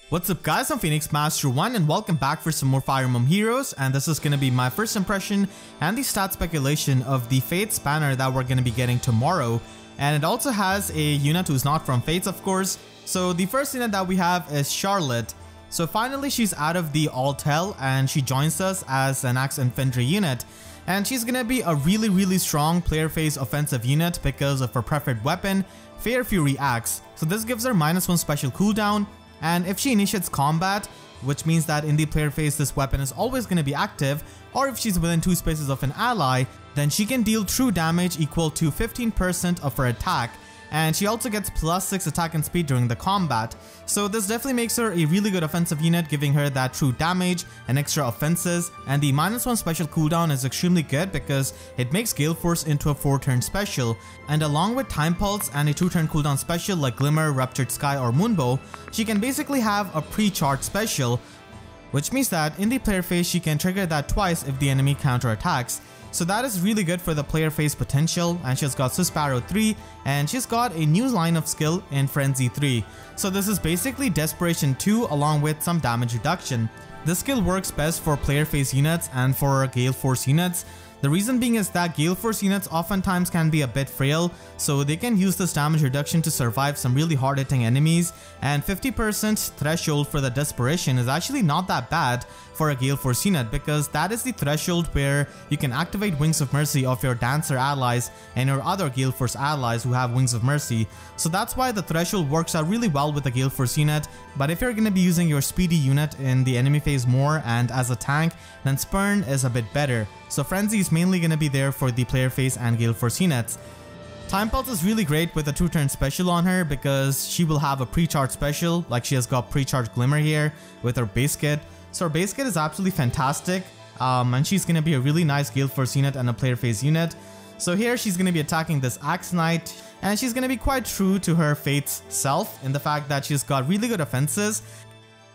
What's up guys, I'm Phoenix Master 1 and welcome back for some more Fire Emblem Heroes, and this is going to be my first impression and the stat speculation of the FEH Banner that we're going to be getting tomorrow. And it also has a unit who's not from FEH, of course. So the first unit that we have is Charolotte. So finally she's out of the alt hell and she joins us as an axe infantry unit. And she's going to be a really strong player phase offensive unit because of her preferred weapon, Fair Fury Axe. So this gives her -1 special cooldown. And if she initiates combat, which means that in the player phase this weapon is always going to be active, or if she's within 2 spaces of an ally, then she can deal true damage equal to 15% of her attack. And she also gets +6 attack and speed during the combat. So this definitely makes her a really good offensive unit, giving her that true damage and extra offenses. And the -1 special cooldown is extremely good because it makes Gale Force into a 4-turn special. And along with Time Pulse and a 2-turn cooldown special like Glimmer, Ruptured Sky or Moonbow, she can basically have a pre-charge special, which means that in the player phase she can trigger that twice if the enemy counterattacks. So that is really good for the player phase potential, and she's got Swiss Sparrow 3 and she's got a new line of skill in Frenzy 3. So this is basically Desperation 2 along with some damage reduction. This skill works best for player phase units and for Gale Force units. The reason being is that Gale Force units oftentimes can be a bit frail, so they can use this damage reduction to survive some really hard hitting enemies, and 50% threshold for the Desperation is actually not that bad for a Gale Force unit because that is the threshold where you can activate Wings of Mercy of your Dancer allies and your other Gale Force allies who have Wings of Mercy. So that's why the threshold works out really well with the Gale Force unit. But if you're going to be using your speedy unit in the enemy phase more and as a tank, then Spurn is a bit better. So Frenzy is mainly going to be there for the player phase and Gale Force units. Time Pulse is really great with a 2-turn special on her because she will have a pre-charge special, like she has got pre-charge Glimmer here with her base kit. So her base kit is absolutely fantastic, and she's going to be a really nice Gale Force unit and a player phase unit. So here she's going to be attacking this Axe Knight, and she's going to be quite true to her FEH's self in the fact that she's got really good offenses.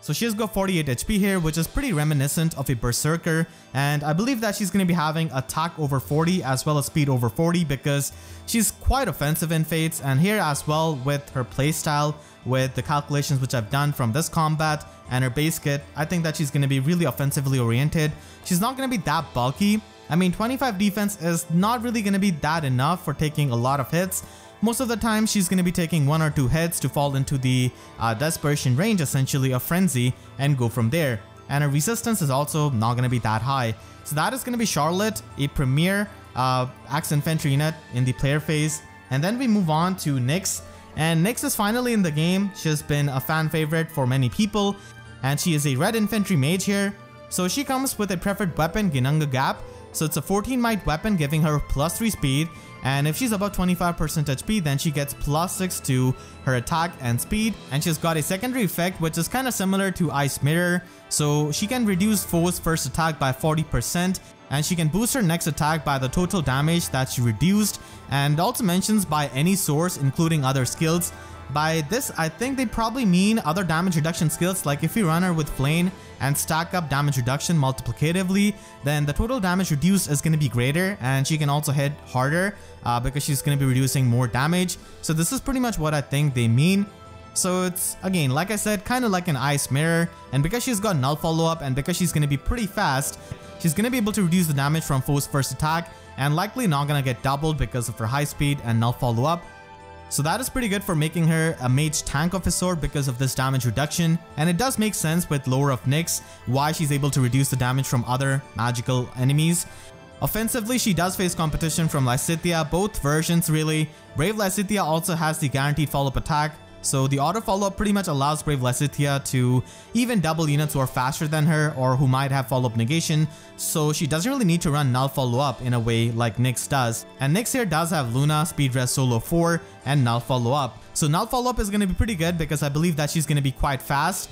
So she's got 48 HP here, which is pretty reminiscent of a Berserker, and I believe that she's going to be having attack over 40 as well as speed over 40 because she's quite offensive in FEHs. And here as well with her playstyle, with the calculations which I've done from this combat and her base kit, I think that she's going to be really offensively oriented. She's not going to be that bulky. I mean, 25 defense is not really going to be that enough for taking a lot of hits. Most of the time she's going to be taking 1 or 2 hits to fall into the desperation range essentially of Frenzy and go from there. And her resistance is also not going to be that high. So that is going to be Charolotte, a premier axe infantry unit in the player phase. And then we move on to Nyx. And Nyx is finally in the game. She's been a fan favorite for many people, and she is a red infantry mage here. So she comes with a preferred weapon, Ginunga Gap. So it's a 14 might weapon giving her +3 speed, and if she's above 25% HP then she gets +6 to her attack and speed. And she's got a secondary effect which is kind of similar to Ice Mirror, so she can reduce foes' first attack by 40%, and she can boost her next attack by the total damage that she reduced, and also mentions by any source including other skills. By this, I think they probably mean other damage reduction skills, like if you run her with Flame and stack up damage reduction multiplicatively, then the total damage reduced is going to be greater, and she can also hit harder because she's going to be reducing more damage. So this is pretty much what I think they mean. So it's, again, like I said, kind of like an Ice Mirror, and because she's got null follow-up and because she's going to be pretty fast, she's going to be able to reduce the damage from foe's first attack and likely not going to get doubled because of her high speed and null follow-up. So that is pretty good for making her a mage tank of a sort because of this damage reduction, and it does make sense with lore of Nyx why she's able to reduce the damage from other magical enemies. Offensively, she does face competition from Lysithea, both versions really. Brave Lysithea also has the guaranteed follow-up attack, so the auto follow-up pretty much allows Brave Lysithea to even double units who are faster than her or who might have follow-up negation, so she doesn't really need to run null follow-up in a way like Nyx does. And Nyx here does have Luna, Speed Rest Solo 4, and null follow-up. So null follow-up is going to be pretty good because I believe that she's going to be quite fast.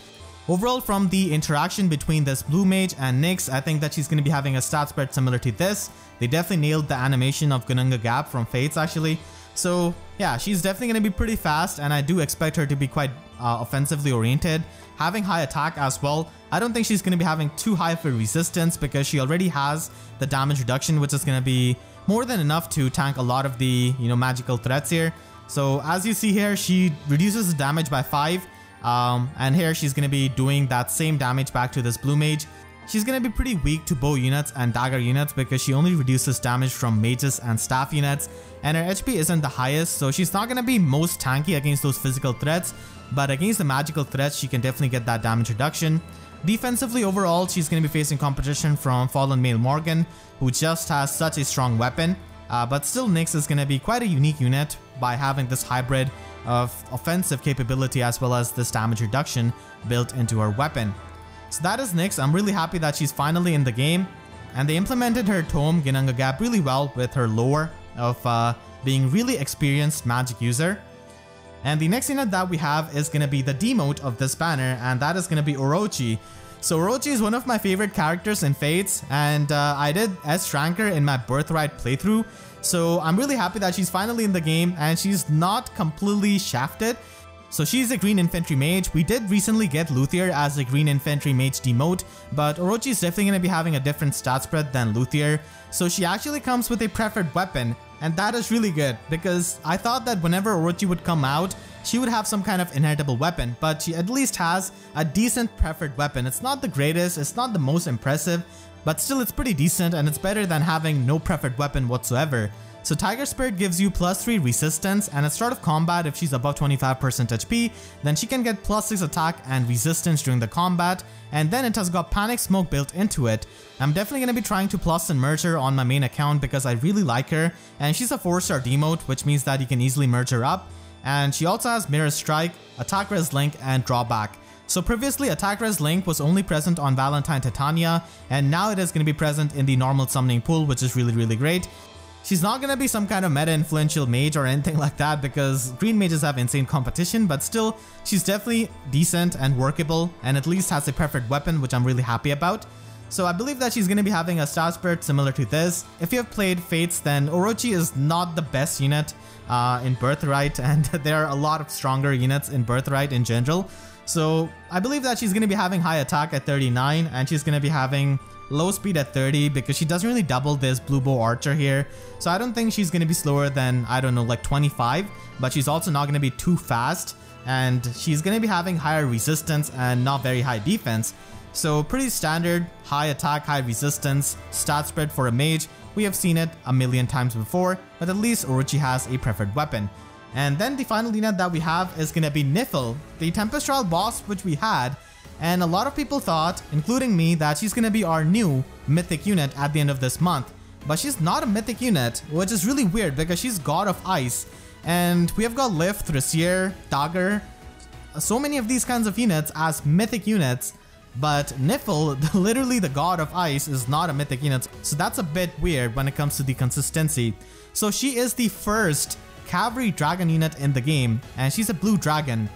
Overall, from the interaction between this blue mage and Nyx, I think that she's going to be having a stat spread similar to this. They definitely nailed the animation of Ginunga Gap from FEHs actually. So yeah, she's definitely going to be pretty fast, and I do expect her to be quite offensively oriented, having high attack as well. I don't think she's going to be having too high of a resistance because she already has the damage reduction, which is going to be more than enough to tank a lot of the magical threats here. So as you see here, she reduces the damage by 5 And here she's going to be doing that same damage back to this blue mage. She's going to be pretty weak to bow units and dagger units because she only reduces damage from mages and staff units, and her HP isn't the highest, so she's not going to be most tanky against those physical threats, but against the magical threats she can definitely get that damage reduction. Defensively overall, she's going to be facing competition from Fallen Male Morgan, who just has such a strong weapon, but still Nyx is going to be quite a unique unit by having this hybrid of offensive capability as well as this damage reduction built into her weapon. So that is Nyx. I'm really happy that she's finally in the game, and they implemented her Tome Ginanga Gap really well with her lore of being really experienced magic user. And the next unit that we have is going to be the demote of this banner, and that is going to be Orochi. So Orochi is one of my favorite characters in Fates, and I did S-Ranker in my Birthright playthrough, so I'm really happy that she's finally in the game and she's not completely shafted. So she's a green infantry mage. We did recently get Luthier as a green infantry mage demote, but Orochi is definitely going to be having a different stat spread than Luthier. So she actually comes with a preferred weapon, and that is really good because I thought that whenever Orochi would come out, she would have some kind of inheritable weapon, but she at least has a decent preferred weapon. It's not the greatest, it's not the most impressive, but still it's pretty decent, and it's better than having no preferred weapon whatsoever. So Tiger Spirit gives you +3 resistance, and at start of combat if she's above 25% HP, then she can get +6 attack and resistance during the combat, and then it has got Panic Smoke built into it. I'm definitely going to be trying to plus and merge her on my main account because I really like her, and she's a 4-star demote, which means that you can easily merge her up. And she also has Mirror Strike, Attack Res Link, and Drawback. So previously Attack Res Link was only present on Valentine Titania, and now it is going to be present in the normal summoning pool, which is really great. She's not going to be some kind of meta-influential mage or anything like that because green mages have insane competition, but still, she's definitely decent and workable and at least has a preferred weapon, which I'm really happy about. So I believe that she's going to be having a stat spread similar to this. If you have played Fates, then Orochi is not the best unit in Birthright, and there are a lot of stronger units in Birthright in general. So I believe that she's going to be having high attack at 39, and she's going to be having low speed at 30 because she doesn't really double this blue bow archer here. So I don't think she's going to be slower than, I don't know, like 25, but she's also not going to be too fast, and she's going to be having higher resistance and not very high defense. So pretty standard, high attack, high resistance, stat spread for a mage. We have seen it a million times before, but at least Orochi has a preferred weapon. And then the final unit that we have is going to be Nifl, the Tempest Trial boss which we had. And a lot of people thought, including me, that she's going to be our new mythic unit at the end of this month. But she's not a mythic unit, which is really weird because she's God of Ice. And we have got Lift, Thracier, Dagger, so many of these kinds of units as mythic units. But Nifl, literally the God of Ice, is not a mythic unit. So that's a bit weird when it comes to the consistency. So she is the first cavalry dragon unit in the game, and she's a blue dragon.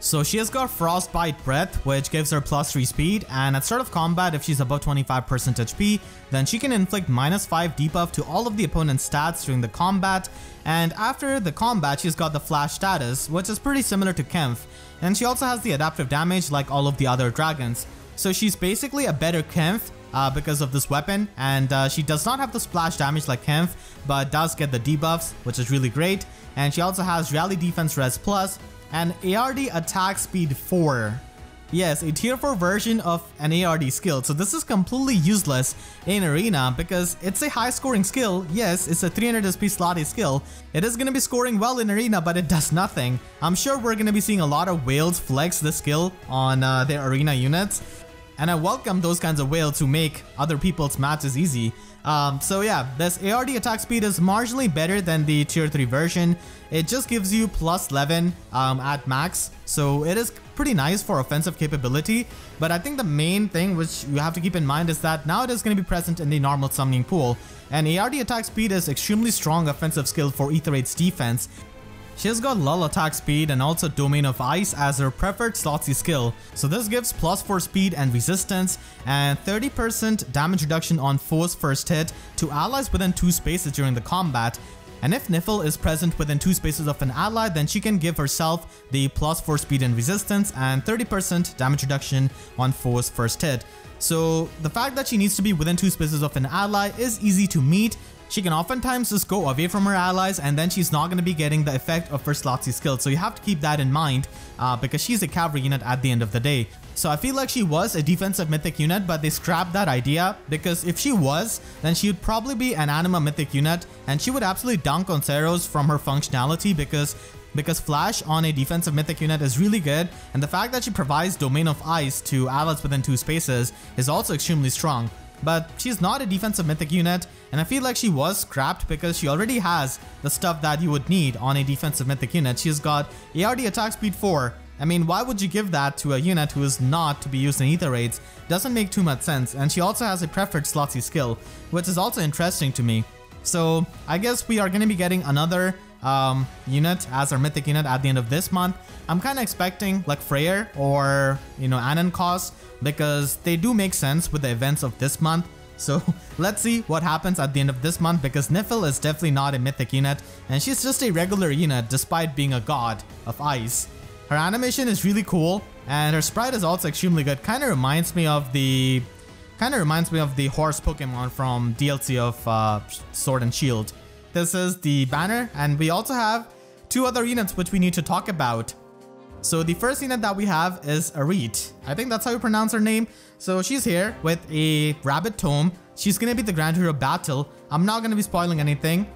So she has got Frostbite Breath, which gives her +3 speed, and at start of combat if she's above 25% HP, then she can inflict -5 debuff to all of the opponent's stats during the combat. And after the combat she's got the Flash status, which is pretty similar to Kemph, and she also has the adaptive damage like all of the other dragons. So she's basically a better Kemph because of this weapon, and she does not have the splash damage like Kemph, but does get the debuffs, which is really great. And she also has Rally Defense Res Plus and ARD Attack Speed 4. Yes, a tier 4 version of an ARD skill. So this is completely useless in Arena because it's a high scoring skill. Yes, it's a 300 SP slotty skill. It is going to be scoring well in Arena, but it does nothing. I'm sure we're going to be seeing a lot of whales flex this skill on their Arena units. And I welcome those kinds of whales who make other people's matches easy. So yeah, this ARD attack speed is marginally better than the tier 3 version. It just gives you +11 at max, so it is pretty nice for offensive capability. But I think the main thing which you have to keep in mind is that now it is going to be present in the normal summoning pool, and ARD attack speed is extremely strong offensive skill for Aether Raids defense. She has got lull attack speed and also Domain of Ice as her preferred slotsy skill. So this gives +4 speed and resistance and 30% damage reduction on foes first hit to allies within 2 spaces during the combat. And if Nifl is present within 2 spaces of an ally, then she can give herself the +4 speed and resistance and 30% damage reduction on foes first hit. So the fact that she needs to be within 2 spaces of an ally is easy to meet, she can oftentimes just go away from her allies and then she's not going to be getting the effect of her Slotsy skill. So you have to keep that in mind because she's a cavalry unit at the end of the day. So I feel like she was a defensive mythic unit, but they scrapped that idea because if she was, then she would probably be an anima mythic unit and she would absolutely dunk on Zeros from her functionality because flash on a defensive mythic unit is really good, and the fact that she provides Domain of Ice to allies within 2 spaces is also extremely strong. But she's not a defensive mythic unit, and I feel like she was scrapped because she already has the stuff that you would need on a defensive mythic unit. She's got ARD attack speed 4. I mean, why would you give that to a unit who is not to be used in Aether Raids? Doesn't make too much sense, and she also has a preferred Slotsy skill, which is also interesting to me. So I guess we are going to be getting another unit as our mythic unit at the end of this month. I'm kind of expecting like Freyr or, you know, Anankos because they do make sense with the events of this month. So let's see what happens at the end of this month because Nifl is definitely not a mythic unit and she's just a regular unit despite being a god of ice. Her animation is really cool and her sprite is also extremely good. Kind of reminds me of the horse Pokemon from DLC of Sword and Shield. This is the banner, and we also have 2 other units which we need to talk about. So the first unit that we have is Arete. I think that's how you pronounce her name. So she's here with a rabbit tome. She's gonna be the Grand Hero Battle. I'm not gonna be spoiling anything.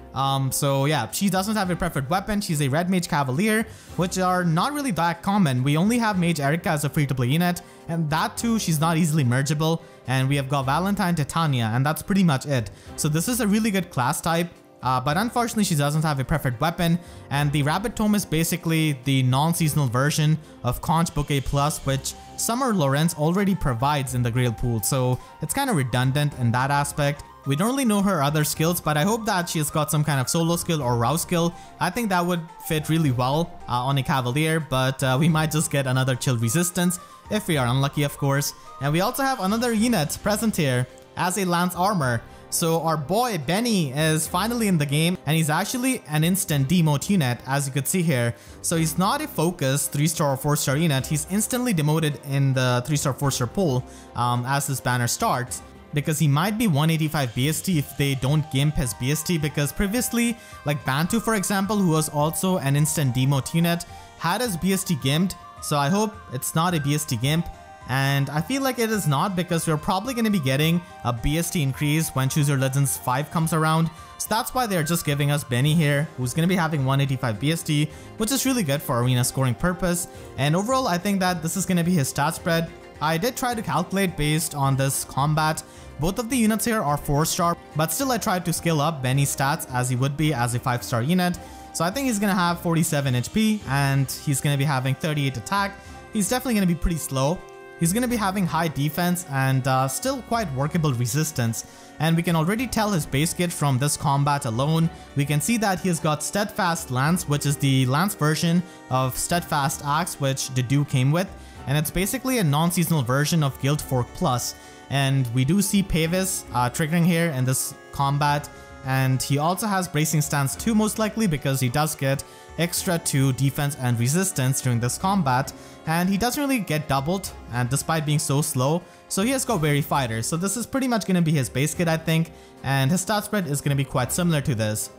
So yeah, she doesn't have a preferred weapon. She's a Red Mage Cavalier, which are not really that common. We only have Mage Erica as a free-to-play unit, and that too, she's not easily mergeable. And we have got Valentine Titania, and that's pretty much it. So this is a really good class type. But unfortunately, she doesn't have a preferred weapon, and the Rabbit Tome is basically the non-seasonal version of Conch Bouquet Plus, which Summer Lawrence already provides in the Grail Pool, so it's kind of redundant in that aspect. We don't really know her other skills, but I hope that she's got some kind of solo skill or rouse skill. I think that would fit really well on a Cavalier, but we might just get another Chill Resistance, if we are unlucky of course. And we also have another unit present here as a Lance Armor. So our boy Benny is finally in the game, and he's actually an instant demote unit, as you could see here. So he's not a focused 3-star or 4-star unit, he's instantly demoted in the 3-star 4-star pool as this banner starts, because he might be 185 BST if they don't gimp his BST, because previously, like Bantu for example, who was also an instant demote unit, had his BST gimped. So I hope it's not a BST gimp. And I feel like it is not, because we're probably going to be getting a BST increase when Choose Your Legends 5 comes around. So that's why they're just giving us Benny here, who's going to be having 185 BST, which is really good for arena scoring purpose. And overall, I think that this is going to be his stat spread. I did try to calculate based on this combat. Both of the units here are 4-star, but still I tried to scale up Benny's stats as he would be as a 5-star unit. So I think he's going to have 47 HP and he's going to be having 38 attack. He's definitely going to be pretty slow. He's going to be having high defense and still quite workable resistance. And we can already tell his base kit from this combat alone. We can see that he's got Steadfast Lance, which is the Lance version of Steadfast Axe, which the Dew came with. And it's basically a non-seasonal version of Guild Fork Plus. And we do see Pavis triggering here in this combat. And he also has Bracing Stance 2 most likely, because he does get extra 2 defense and resistance during this combat, and he doesn't really get doubled, and despite being so slow, so he has got Wary Fighter. So this is pretty much going to be his base kit, I think, and his stat spread is going to be quite similar to this.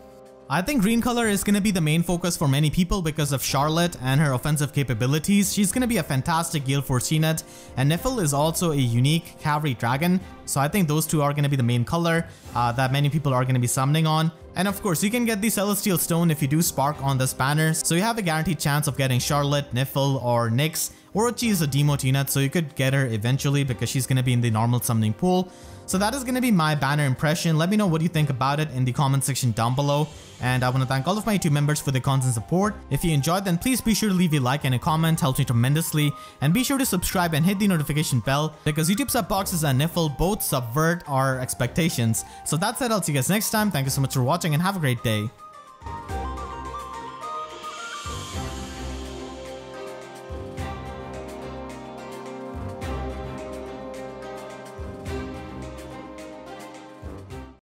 I think green color is going to be the main focus for many people because of Charolotte and her offensive capabilities. She's going to be a fantastic Gale Force unit, and Nifl is also a unique Cavalry Dragon, so I think those two are going to be the main color that many people are going to be summoning on. And of course, you can get the Celestial Stone if you do Spark on this banner, so you have a guaranteed chance of getting Charolotte, Nifl, or Nyx. Orochi is a demote unit, so you could get her eventually because she's going to be in the normal summoning pool. So that is going to be my banner impression. Let me know what you think about it in the comment section down below. And I want to thank all of my YouTube members for their constant support. If you enjoyed, then please be sure to leave a like and a comment, helps me tremendously. And be sure to subscribe and hit the notification bell, because YouTube sub boxes and Nifl both subvert our expectations. So that's it, I'll see you guys next time. Thank you so much for watching and have a great day.